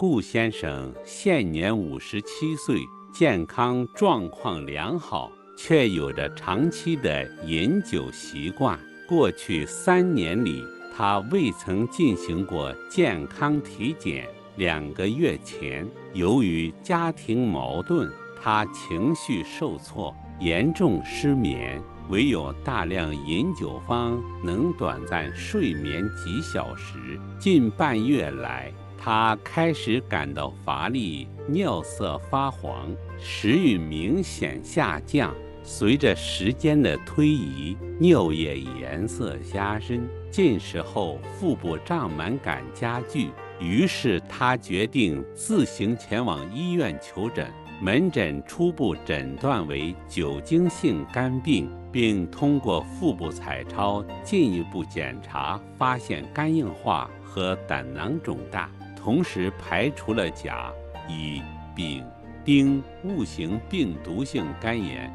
顾先生现年57岁，健康状况良好，却有着长期的饮酒习惯。过去3年里，他未曾进行过健康体检。2个月前，由于家庭矛盾，他情绪受挫，严重失眠，唯有大量饮酒方能短暂睡眠几小时。近半月来，他开始感到乏力，尿色发黄，食欲明显下降。随着时间的推移，尿液颜色加深，进食后腹部胀满感加剧。于是他决定自行前往医院求诊。门诊初步诊断为酒精性肝病，并通过腹部彩超进一步检查，发现肝硬化和胆囊肿大，同时排除了甲、乙、丙、丁戊型病毒性肝炎、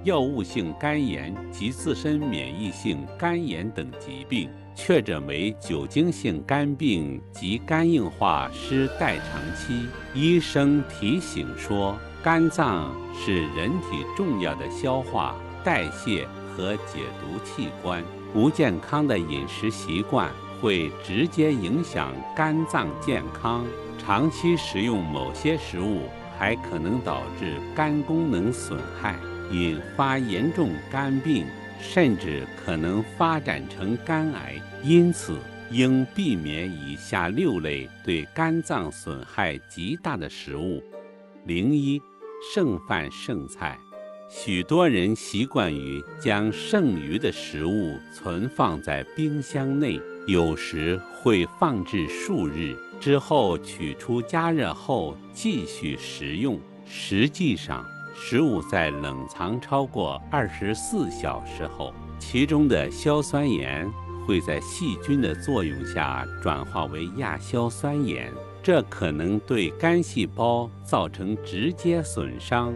药物性肝炎及自身免疫性肝炎等疾病，确诊为酒精性肝病及肝硬化失代偿期。医生提醒说，肝脏是人体重要的消化、代谢和解毒器官，不健康的饮食习惯会直接影响肝脏健康。长期食用某些食物还可能导致肝功能损害，引发严重肝病，甚至可能发展成肝癌。因此，应避免以下6类对肝脏损害极大的食物。01、剩饭剩菜。许多人习惯于将剩余的食物存放在冰箱内，有时会放置数日，之后取出加热后继续食用。实际上，食物在冷藏超过24小时后，其中的硝酸盐会在细菌的作用下转化为亚硝酸盐，这可能对肝细胞造成直接损伤。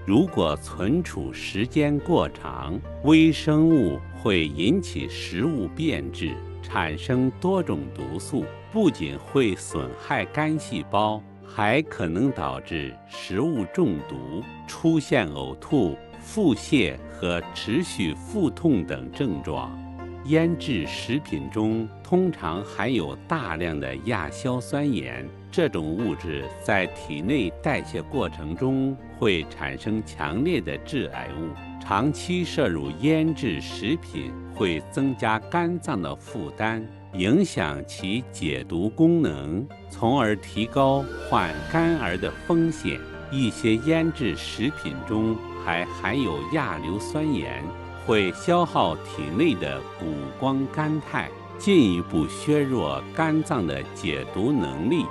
如果存储时间过长，微生物会引起食物变质，产生多种毒素，不仅会损害肝细胞，还可能导致食物中毒，出现呕吐、腹泻和持续腹痛等症状。腌制食品中通常含有大量的亚硝酸盐，这种物质在体内代谢过程中会产生强烈的致癌物。长期摄入腌制食品会增加肝脏的负担，影响其解毒功能，从而提高患肝癌的风险。一些腌制食品中还含有亚硫酸盐，会消耗体内的谷胱甘肽，进一步削弱肝脏的解毒能力。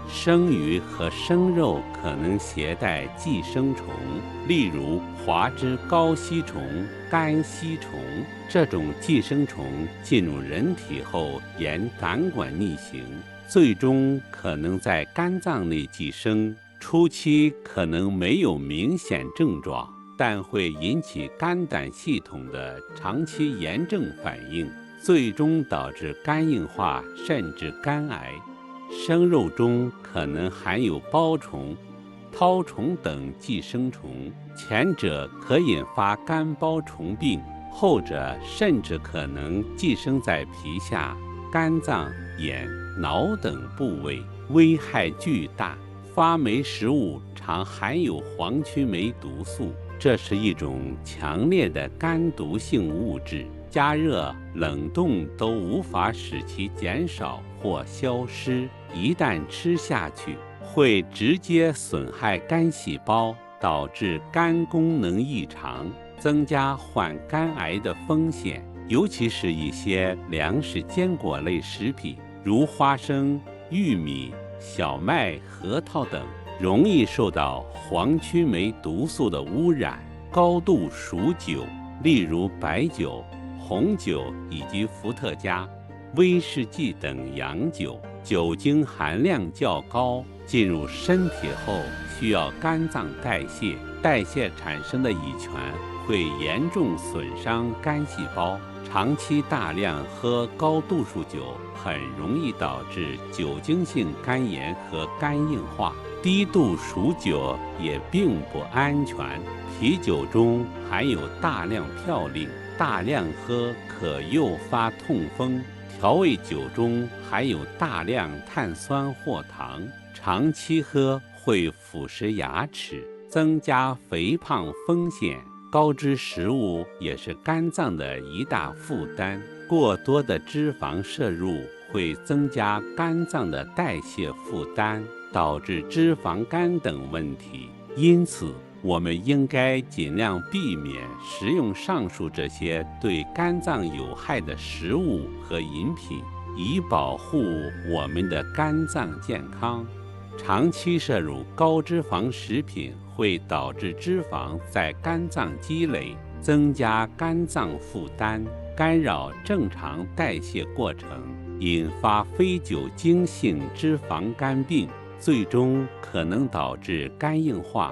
生鱼和生肉可能携带寄生虫，例如华脂高吸虫、肝吸虫。这种寄生虫进入人体后，沿胆管逆行，最终可能在肝脏内寄生。初期可能没有明显症状，但会引起肝胆系统的长期炎症反应，最终导致肝硬化甚至肝癌。生肉中可能含有包虫、绦虫等寄生虫，前者可引发肝包虫病，后者甚至可能寄生在皮下、肝脏、眼、脑等部位，危害巨大。发霉食物常含有黄曲霉毒素，这是一种强烈的肝毒性物质，加热、冷冻都无法使其减少或消失。一旦吃下去，会直接损害肝细胞，导致肝功能异常，增加患肝癌的风险。尤其是一些粮食坚果类食品，如花生、玉米、小麦、核桃等，容易受到黄曲霉毒素的污染。高度熟酒，例如白酒、红酒以及伏特加、威士忌等洋酒，酒精含量较高，进入身体后需要肝脏代谢，代谢产生的乙醛会严重损伤肝细胞，长期大量喝高度数酒很容易导致酒精性肝炎和肝硬化。低度数酒也并不安全，啤酒中含有大量嘌呤，大量喝可诱发痛风。调味酒中含有大量碳酸或糖，长期喝会腐蚀牙齿，增加肥胖风险。高脂食物也是肝脏的一大负担，过多的脂肪摄入会增加肝脏的代谢负担，导致脂肪肝等问题。因此，我们应该尽量避免食用上述这些对肝脏有害的食物和饮品，以保护我们的肝脏健康。长期摄入高脂肪食品会导致脂肪在肝脏积累，增加肝脏负担，干扰正常代谢过程，引发非酒精性脂肪肝病，最终可能导致肝硬化、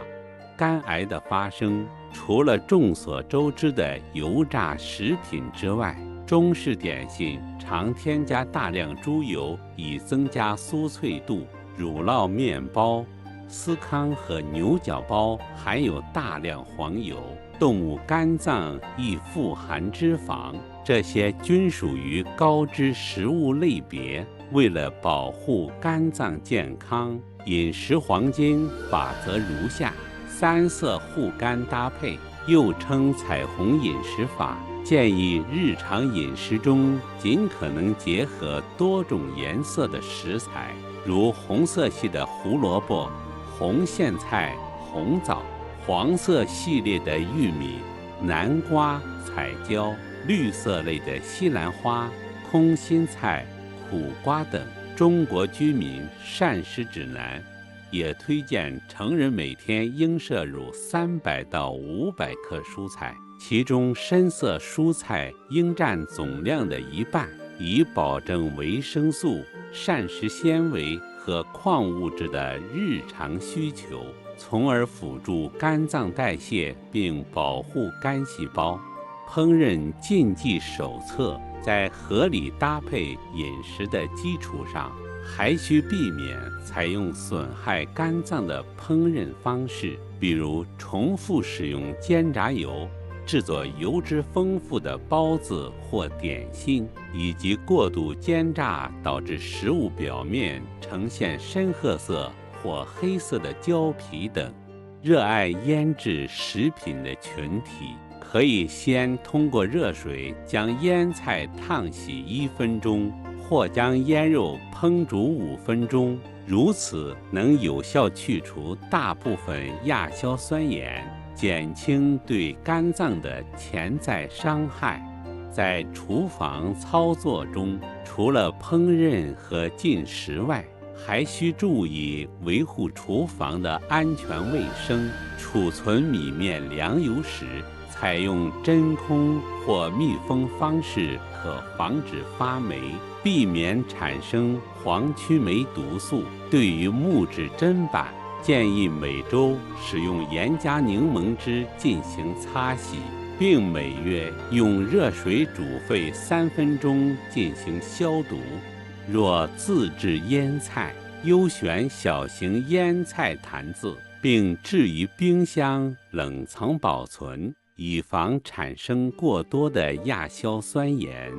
肝癌的发生。除了众所周知的油炸食品之外，中式点心常添加大量猪油以增加酥脆度，乳酪面包、司康和牛角包含有大量黄油，动物肝脏亦富含脂肪，这些均属于高脂食物类别。为了保护肝脏健康，饮食黄金法则如下：3色护肝搭配，又称彩虹饮食法。建议日常饮食中尽可能结合多种颜色的食材，如红色系的胡萝卜、红苋菜、红枣；黄色系列的玉米、南瓜、彩椒；绿色类的西兰花、空心菜、苦瓜等。中国居民膳食指南也推荐成人每天应摄入300到500克蔬菜，其中深色蔬菜应占总量的1半，以保证维生素、膳食纤维和矿物质的日常需求，从而辅助肝脏代谢并保护肝细胞。烹饪禁忌手册在合理搭配饮食的基础上，还需避免采用损害肝脏的烹饪方式，比如重复使用煎炸油，制作油脂丰富的包子或点心，以及过度煎炸导致食物表面呈现深褐色或黑色的胶皮等。热爱腌制食品的群体可以先通过热水将腌菜烫洗1分钟，或将腌肉烹煮5分钟，如此能有效去除大部分亚硝酸盐，减轻对肝脏的潜在伤害。在厨房操作中，除了烹饪和进食外，还需注意维护厨房的安全卫生。储存米面粮油时，采用真空或密封方式可防止发霉，避免产生黄曲霉毒素。对于木质砧板，建议每周使用盐加柠檬汁进行擦洗，并每月用热水煮沸3分钟进行消毒。若自制腌菜，优选小型腌菜坛子，并置于冰箱冷藏保存，以防产生过多的亚硝酸盐。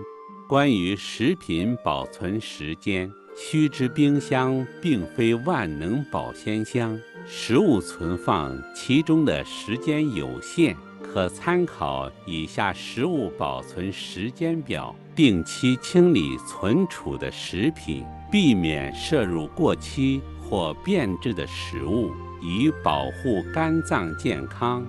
关于食品保存时间，须知冰箱并非万能保鲜箱，食物存放其中的时间有限，可参考以下食物保存时间表，定期清理存储的食品，避免摄入过期或变质的食物，以保护肝脏健康。